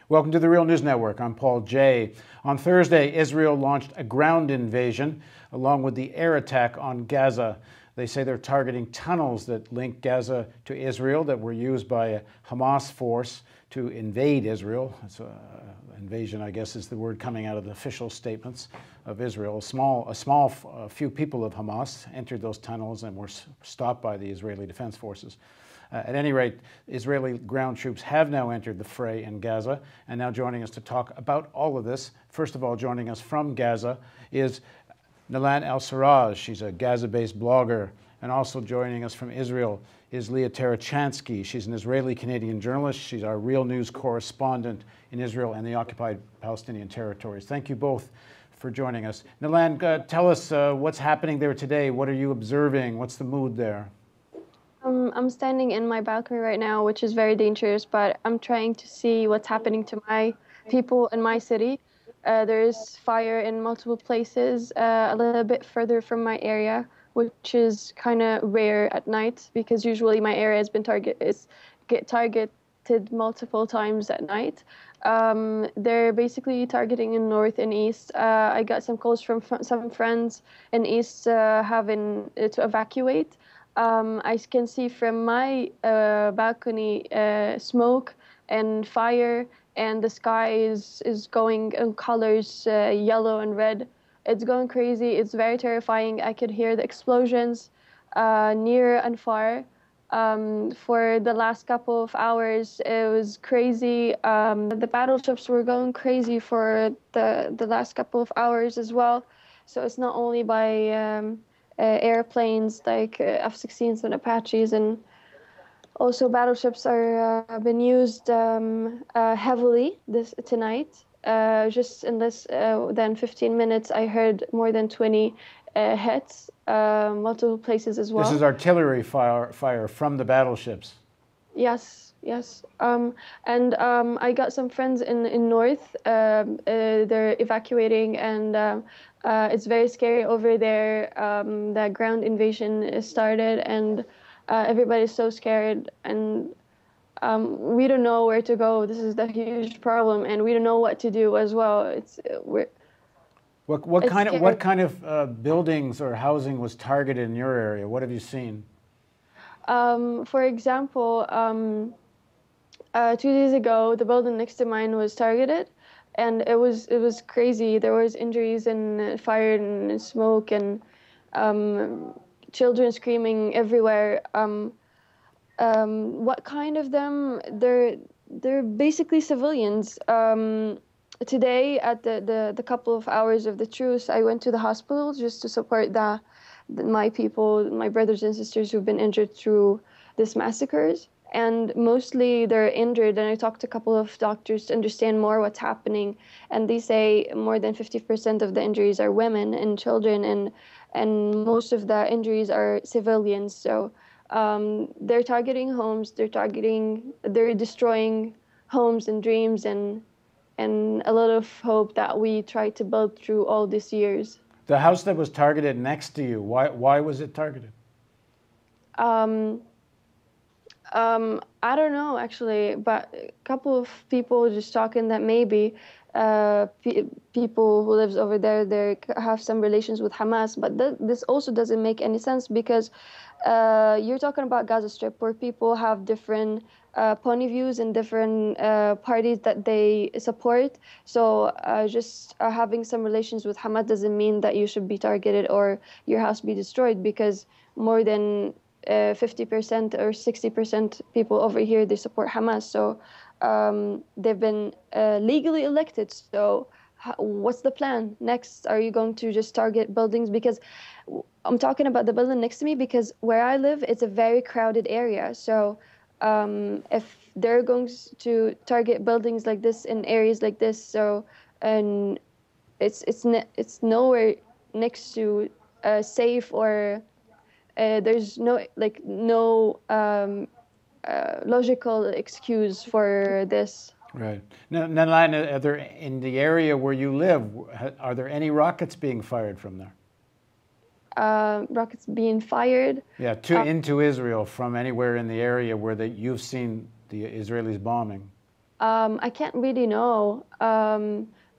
Welcome to the Real News Network. I'm Paul Jay. On Thursday, Israel launched a ground invasion along with the air attack on Gaza. They say they're targeting tunnels that link Gaza to Israel that were used by a Hamas force to invade Israel. Invasion, I guess, is the word coming out of the official statements of Israel. A few people of Hamas entered those tunnels and were stopped by the Israeli Defense Forces. At any rate, Israeli ground troops have now entered the fray in Gaza, and now joining us to talk about all of this, first of all, joining us from Gaza is Nalan Sarraj. She's a Gaza-based blogger, and also joining us from Israel is Tarachansky. She's an Israeli-Canadian journalist. She's our Real News correspondent in Israel and the occupied Palestinian territories. Thank you both for joining us. Nalan, tell us what's happening there today. What are you observing? What's the mood there? I'm standing in my balcony right now, which is very dangerous, but I'm trying to see what's happening to my people in my city. There's fire in multiple places, a little bit further from my area, which is kind of rare at night because usually my area has been targeted multiple times at night. They're basically targeting in north and east. I got some calls from some friends in east having to evacuate. I can see from my balcony smoke and fire, and the sky is going in colors, yellow and red. It's going crazy. It's very terrifying. I could hear the explosions near and far. For the last couple of hours, it was crazy. The battleships were going crazy for the last couple of hours as well. So it's not only by airplanes like F-16s and Apaches, and also battleships are been used heavily tonight. Just in less than 15 minutes, I heard more than 20 hits, multiple places as well. This is artillery fire from the battleships. Yes. I got some friends in north. They're evacuating, and it's very scary over there. That ground invasion started, and everybody's so scared, and we don't know where to go. This is the huge problem, and we don't know what to do as well. What kind of buildings or housing was targeted in your area? What have you seen? For example, 2 days ago, the building next to mine was targeted, and it was crazy. There was injuries and fire and smoke and children screaming everywhere. What kind of them? They're basically civilians. Today, at the couple of hours of the truce, I went to the hospital just to support my people, my brothers and sisters who've been injured through these massacres. And mostly they're injured, and I talked to a couple of doctors to understand more what's happening, and they say more than 50% of the injuries are women and children, and most of the injuries are civilians. So they're targeting homes, they're destroying homes and dreams, and a lot of hope that we tried to build through all these years. The house that was targeted next to you, why was it targeted? I don't know, actually, but a couple of people just talking that maybe people who lives over there, they have some relations with Hamas, but this also doesn't make any sense because you're talking about Gaza Strip, where people have different point of views and different parties that they support. So just having some relations with Hamas doesn't mean that you should be targeted or your house be destroyed, because more than 50% or 60% people over here, they support Hamas. So they've been legally elected. So what's the plan next? Are you going to just target buildings? Because I'm talking about the building next to me, because where I live, it's a very crowded area. So if they're going to target buildings like this in areas like this, so and it's nowhere next to safe, or there's no logical excuse for this. Right. Now, Nalan, are there, in the area where you live, are there any rockets being fired from there? Rockets being fired? Yeah, into Israel from anywhere in the area where you've seen the Israelis bombing. I can't really know.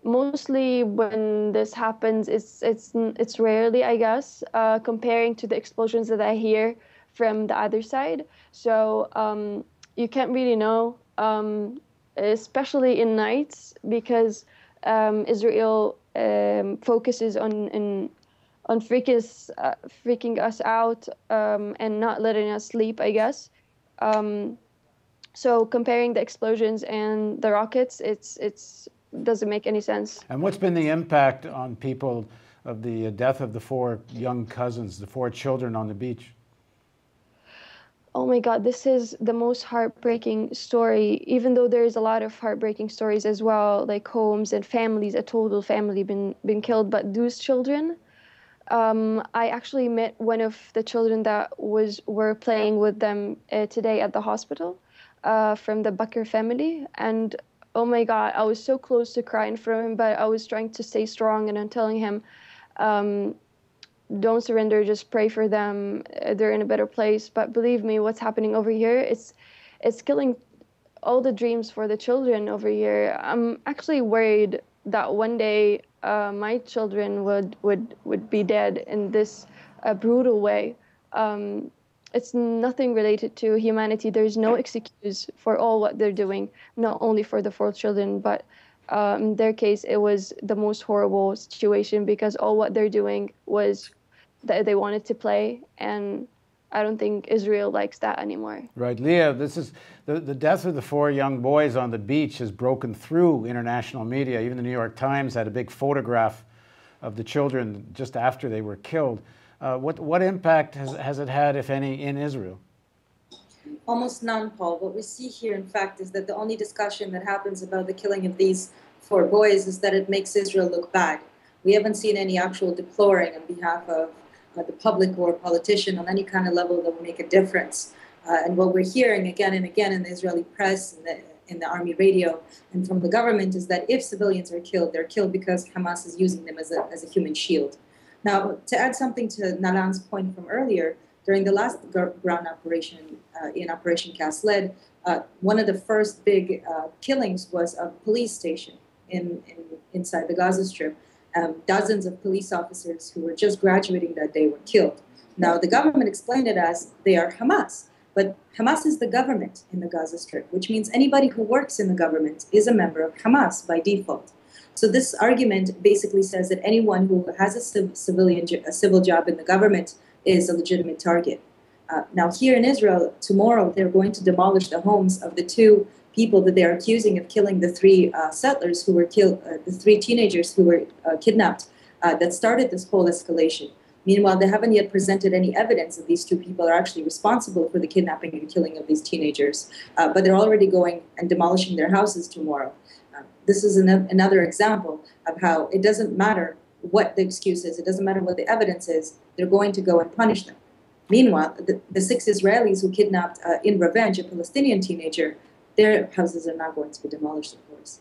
Mostly when this happens, it's rarely, I guess, comparing to the explosions that I hear from the other side. So you can't really know, especially in nights, because Israel focuses on freaking us out, and not letting us sleep, I guess. Um, so comparing the explosions and the rockets, it's doesn't make any sense. And what's been the impact on people of the death of the four young cousins, the four children on the beach? Oh my God, this is the most heartbreaking story, even though there's a lot of heartbreaking stories as well, like homes and families, a total family been killed. But those children, I actually met one of the children that were playing with them today at the hospital, from the Bakr family. And oh my God, I was so close to crying from him, but I was trying to stay strong, and I'm telling him, don't surrender, just pray for them. They're in a better place. But believe me, what's happening over here, it's killing all the dreams for the children over here. I'm actually worried that one day my children would be dead in this brutal way. It's nothing related to humanity. There's no excuse for all what they're doing, not only for the four children, but in their case, it was the most horrible situation, because all what they're doing was that they wanted to play, and I don't think Israel likes that anymore. Right, Leah, this is the death of the four young boys on the beach has broken through international media. Even the New York Times had a big photograph of the children just after they were killed. What impact has it had, if any, in Israel? Almost none, Paul. What we see here, in fact, is that the only discussion that happens about the killing of these four boys is that it makes Israel look bad. We haven't seen any actual deploring on behalf of the public or politician on any kind of level that will make a difference. And what we're hearing again and again in the Israeli press, in the army radio, and from the government is that if civilians are killed, they're killed because Hamas is using them as a human shield. Now, to add something to Nalan's point from earlier, during the last ground operation, in Operation Cast Lead, one of the first big killings was a police station inside the Gaza Strip. Dozens of police officers who were just graduating that day were killed. Now, the government explained it as they are Hamas, but Hamas is the government in the Gaza Strip, which means anybody who works in the government is a member of Hamas by default. So this argument basically says that anyone who has a civil job in the government is a legitimate target. Now, here in Israel, tomorrow they're going to demolish the homes of the two people that they are accusing of killing the three settlers who were killed, the three teenagers who were kidnapped, that started this whole escalation. Meanwhile, they haven't yet presented any evidence that these two people are actually responsible for the kidnapping and killing of these teenagers, but they're already going and demolishing their houses tomorrow. This is another example of how it doesn't matter what the excuse is, it doesn't matter what the evidence is, they're going to go and punish them. Meanwhile, the 6 Israelis who kidnapped in revenge a Palestinian teenager, their houses are not going to be demolished, of course.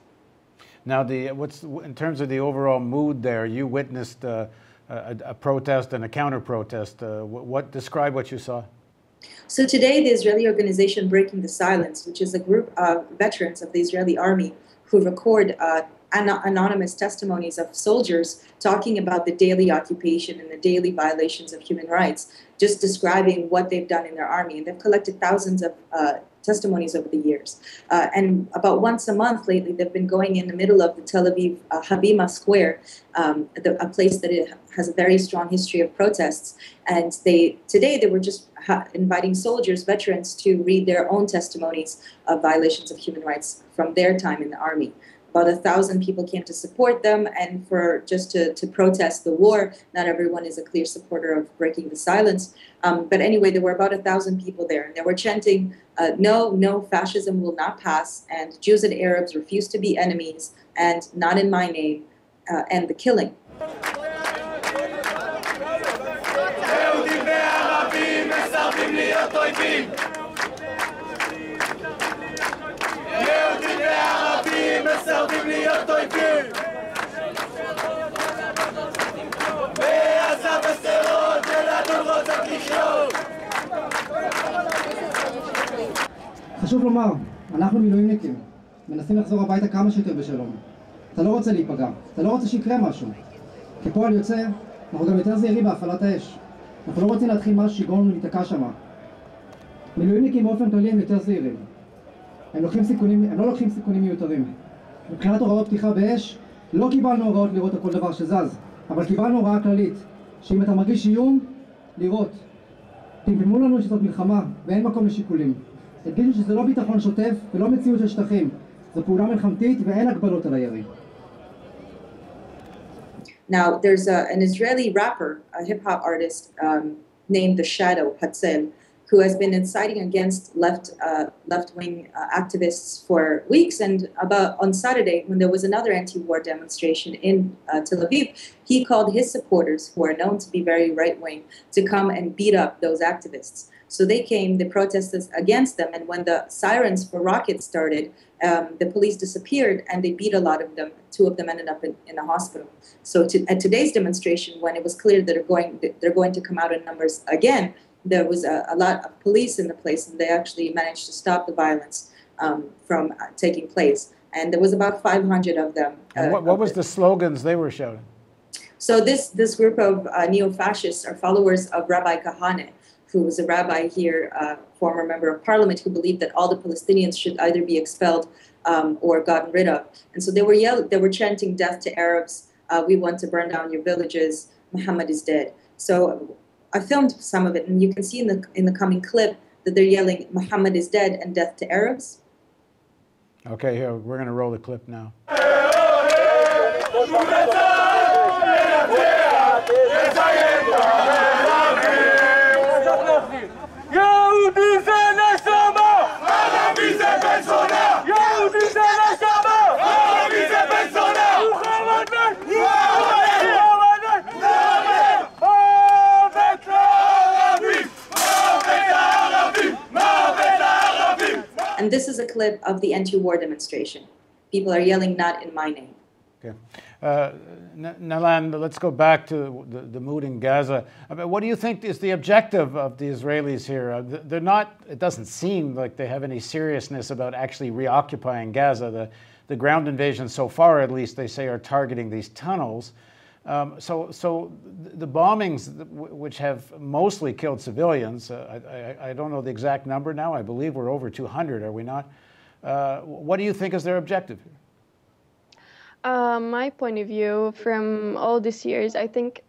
Now, in terms of the overall mood there, you witnessed a protest and a counter-protest. Describe what you saw. So today, the Israeli organization Breaking the Silence, which is a group of veterans of the Israeli army who record anonymous testimonies of soldiers talking about the daily occupation and the daily violations of human rights, just describing what they've done in their army. And they've collected thousands of testimonies over the years. And about once a month lately, they've been going in the middle of the Tel Aviv Habima Square, a place that has a very strong history of protests. And today they were just inviting soldiers, veterans, to read their own testimonies of violations of human rights from their time in the army. About 1,000 people came to support them, and for just to protest the war. Not everyone is a clear supporter of Breaking the Silence. But anyway, there were about 1,000 people there, and they were chanting, no, fascism will not pass, and Jews and Arabs refuse to be enemies, and not in my name, and the killing. חשוב לומר, אנחנו מילואימניקים, מנסים לחזור הביתה כמה שיותר בשלום. אתה לא רוצה להיפגע, אתה לא רוצה שיקרה משהו. כפועל יוצא, אנחנו גם יותר זהירים בהפעלת האש. אנחנו לא רוצים להתחיל משהו שיגרום לנו להיתקע שמה. מילואימניקים באופן כללי הם יותר זהירים. הם לא לוקחים סיכונים מיותרים. מבחינת הוראות פתיחה באש, לא קיבלנו הוראות לראות על כל דבר שזז, אבל קיבלנו הוראה כללית, שאם אתה מרגיש איום, לראות. תמפמו לנו שזאת מלחמה, ואין מקום לשיקולים. הדגישו שזה לא ביטחון שוטף ולא מציאות של שטחים. זו פעולה מלחמתית ואין הגבלות על הירי. Now, there's an Israeli rapper, a hip-hop artist named The Shadow, Hatzel, who has been inciting against left-wing activists for weeks. And on Saturday, when there was another anti-war demonstration in Tel Aviv, he called his supporters, who are known to be very right-wing, to come and beat up those activists. So they came, the protesters against them, and when the sirens for rockets started, the police disappeared and they beat a lot of them. 2 of them ended up in a hospital. So at today's demonstration, when it was clear that they're going to come out in numbers again, there was a lot of police in the place, and they actually managed to stop the violence from taking place. And there was about 500 of them. And what was the slogans they were shouting? So this group of Neofascists are followers of Rabbi Kahane, who was a rabbi here, former member of parliament, who believed that all the Palestinians should either be expelled or gotten rid of. And so they were chanting death to Arabs, we want to burn down your villages, Muhammad is dead. So I filmed some of it, and you can see in the coming clip that they're yelling Muhammad is dead and death to Arabs. Okay, here, we're going to roll the clip now. And this is a clip of the anti-war demonstration. People are yelling, not in my name. Okay. Nalan, let's go back to the mood in Gaza. I mean, what do you think is the objective of the Israelis here? They're not, it doesn't seem like they have any seriousness about actually reoccupying Gaza. The ground invasion so far, at least, they say, are targeting these tunnels. So the bombings, which have mostly killed civilians, I don't know the exact number now. I believe we're over 200, are we not? What do you think is their objective here? My point of view from all these years, I think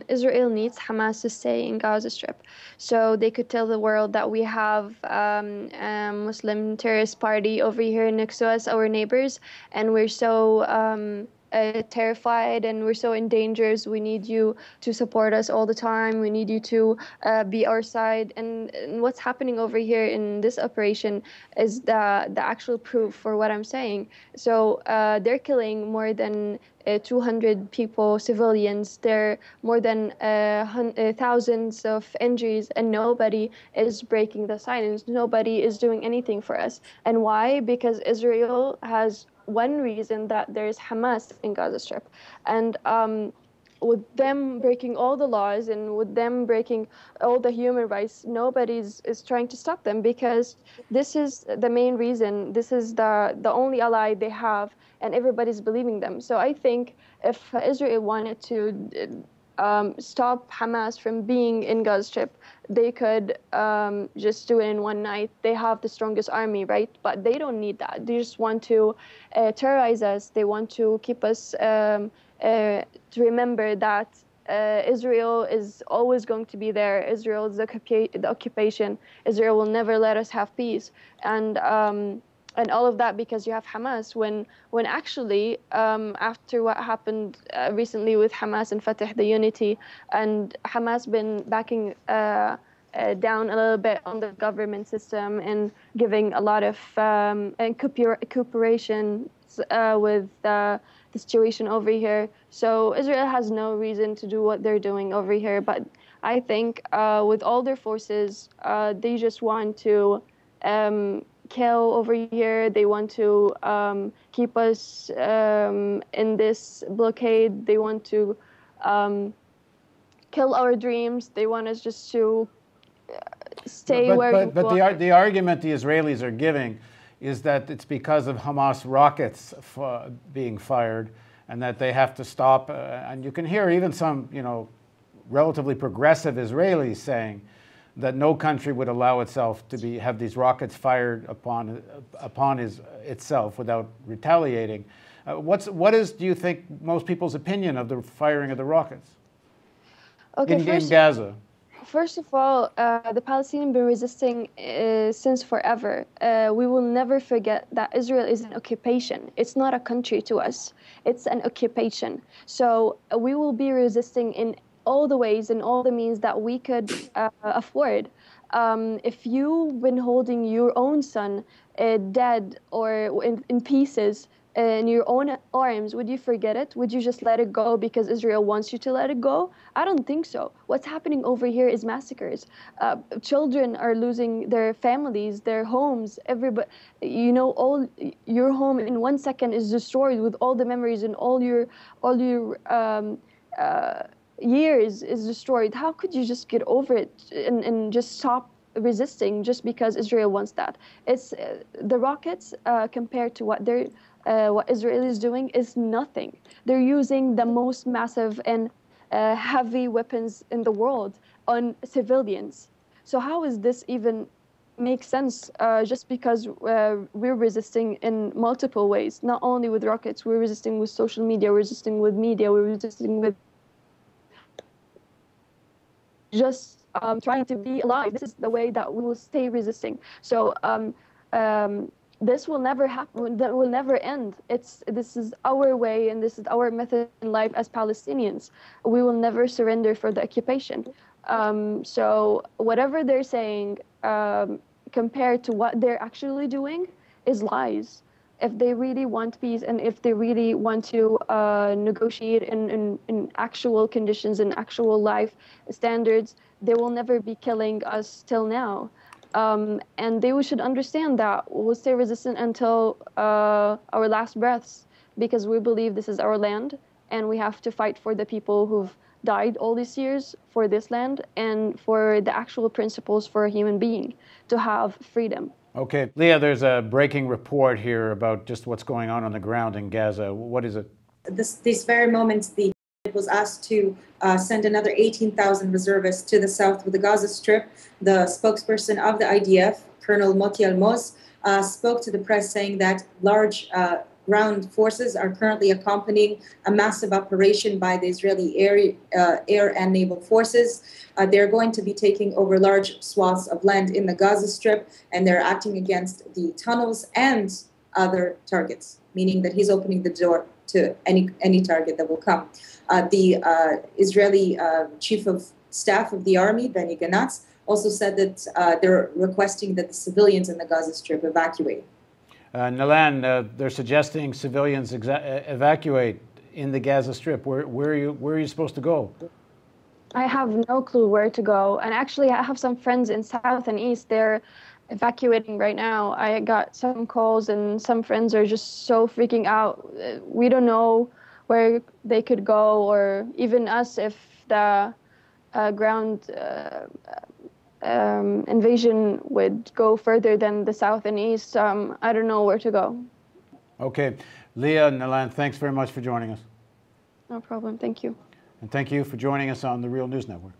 Israel needs Hamas to stay in Gaza Strip, so they could tell the world that we have a Muslim terrorist party over here next to us, our neighbors, and we're so terrified and we're so in danger. We need you to support us all the time. We need you to be our side. And what's happening over here in this operation is the actual proof for what I'm saying. So they're killing more than 200 people, civilians. There are more than thousands of injuries, and nobody is breaking the silence. Nobody is doing anything for us. And why? Because Israel has one reason, that there's Hamas in Gaza Strip. And with them breaking all the laws and with them breaking all the human rights, nobody is trying to stop them, because this is the main reason. This is the only ally they have, and everybody's believing them. So I think if Israel wanted to stop Hamas from being in Gaza Strip, they could just do it in one night. They have the strongest army, right? But they don't need that. They just want to terrorize us. They want to keep us to remember that Israel is always going to be there. Israel is the occupation. Israel will never let us have peace. And all of that because you have Hamas, when actually, after what happened recently with Hamas and Fatah, the unity, and Hamas been backing down a little bit on the government system and giving a lot of cooperation with the situation over here. So Israel has no reason to do what they're doing over here. But I think with all their forces, they just want to kill over here. They want to keep us in this blockade. They want to kill our dreams. They want us just to stay where we But the argument the Israelis are giving is that it's because of Hamas rockets being fired, and that they have to stop. And you can hear even some, relatively progressive Israelis saying that no country would allow itself to have these rockets fired upon itself without retaliating. What is, do you think, most people's opinion of the firing of the rockets in Gaza? First of all, the Palestinians have been resisting since forever. We will never forget that Israel is an occupation. It's not a country to us. It's an occupation. So we will be resisting in all the ways and all the means that we could afford. If you've been holding your own son dead or in pieces in your own arms, would you forget it? Would you just let it go because Israel wants you to let it go? I don't think so. What's happening over here is massacres. Children are losing their families, their homes. Everybody, all your home in 1 second is destroyed with all the memories and all your years is destroyed. How could you just get over it and just stop resisting just because Israel wants that? It's the rockets compared to what Israel is doing is nothing. They're using the most massive and heavy weapons in the world on civilians. So how is this even make sense? Just because we're resisting in multiple ways, not only with rockets, we're resisting with social media, we're resisting with media, we're resisting with just trying to be alive. This is the way that we will stay resisting. So this will never happen. That will never end. This is our way, and this is our method in life as Palestinians. We will never surrender for the occupation. So whatever they're saying compared to what they're actually doing is lies. If they really want peace and if they really want to negotiate in actual conditions and actual life standards, they will never be killing us till now. And they should understand that we'll stay resistant until our last breaths, because we believe this is our land and we have to fight for the people who've died all these years for this land and for the actual principles for a human being to have freedom. Okay. Leah, there's a breaking report here about just what's going on the ground in Gaza. What is it? These very moments, the was asked to send another 18,000 reservists to the south of the Gaza Strip. The spokesperson of the IDF, Colonel Moti Almoz, spoke to the press saying that large ground forces are currently accompanying a massive operation by the Israeli air and naval forces. They're going to be taking over large swaths of land in the Gaza Strip, and they're acting against the tunnels and other targets, meaning that he's opening the door to any target that will come. The Israeli chief of staff of the army, Benny Gantz, also said that they're requesting that the civilians in the Gaza Strip evacuate. Nalan, they're suggesting civilians evacuate in the Gaza Strip. Where are you supposed to go? I have no clue where to go. And actually, I have some friends in South and East. They're evacuating right now. I got some calls and some friends are just so freaking out. We don't know where they could go, or even us, if the ground invasion would go further than the South and East. I don't know where to go. Okay. Leah, Nalan, thanks very much for joining us. No problem. Thank you. And thank you for joining us on the Real News Network.